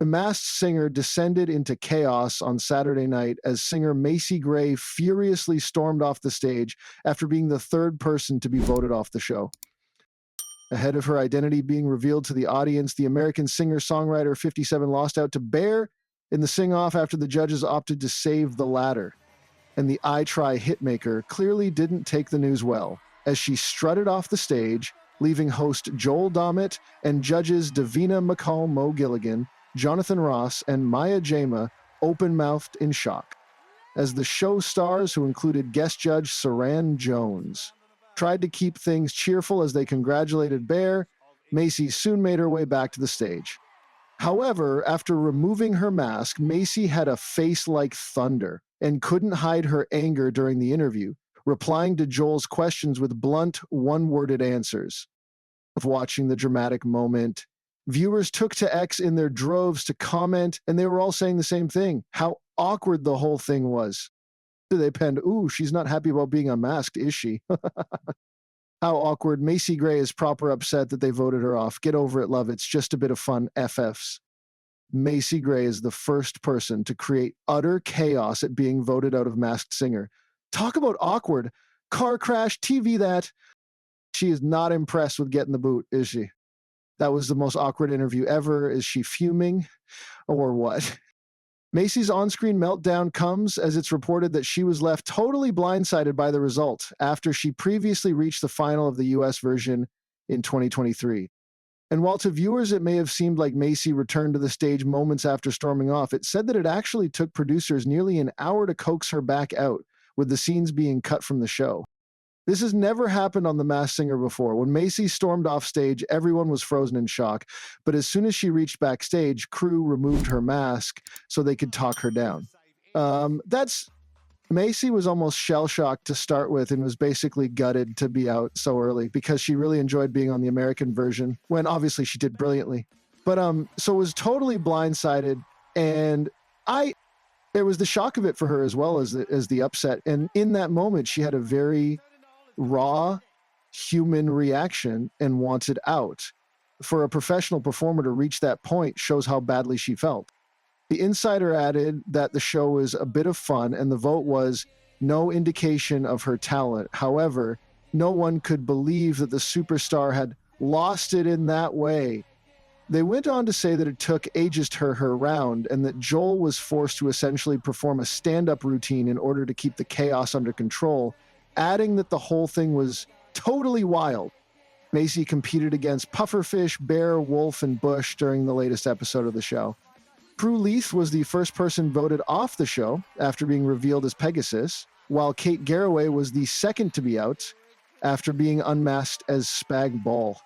The Masked Singer descended into chaos on Saturday night as singer Macy Gray furiously stormed off the stage after being the third person to be voted off the show. Ahead of her identity being revealed to the audience, the American singer-songwriter 57 lost out to Bear in the sing-off after the judges opted to save the latter. And the I Try hitmaker clearly didn't take the news well, as she strutted off the stage, leaving host Joel Dommett and judges Davina McCall Gilligan, Jonathan Ross, and Maya Jama open-mouthed in shock, as the show stars, who included guest judge Saran Jones, tried to keep things cheerful as they congratulated Bear. Macy soon made her way back to the stage. However, after removing her mask, Macy had a face like thunder and couldn't hide her anger during the interview, replying to Joel's questions with blunt, one-worded answers. Of watching the dramatic moment, viewers took to X in their droves to comment, and they were all saying the same thing: how awkward the whole thing was. They penned, "Ooh, she's not happy about being unmasked, is she?" How awkward. Macy Gray is proper upset that they voted her off. Get over it, love. It's just a bit of fun. FFs. Macy Gray is the first person to create utter chaos at being voted out of Masked Singer. Talk about awkward. Car crash, TV that. She is not impressed with getting the boot, is she? That was the most awkward interview ever. Is she fuming or what? Macy's on-screen meltdown comes as it's reported that she was left totally blindsided by the result after she previously reached the final of the US version in 2023. And while to viewers it may have seemed like Macy returned to the stage moments after storming off, it said that it actually took producers nearly an hour to coax her back out, with the scenes being cut from the show. This has never happened on The Masked Singer before. When Macy stormed off stage, everyone was frozen in shock. But as soon as she reached backstage, crew removed her mask so they could talk her down. Macy was almost shell-shocked to start with and was basically gutted to be out so early because she really enjoyed being on the American version, when obviously she did brilliantly. But so was totally blindsided, and there was the shock of it for her as well as the upset. And in that moment, she had a very raw human reaction and wanted out. For a professional performer to reach that point shows how badly she felt. The Insider added that the show was a bit of fun and the vote was no indication of her talent. However, no one could believe that the superstar had lost it in that way. They went on to say that it took ages to her round and that Joel was forced to essentially perform a stand-up routine in order to keep the chaos under control, adding that the whole thing was totally wild. Macy competed against Pufferfish, Bear, Wolf, and Bush during the latest episode of the show. Prue Leith was the first person voted off the show after being revealed as Pegasus, while Kate Garraway was the second to be out after being unmasked as Spag Ball.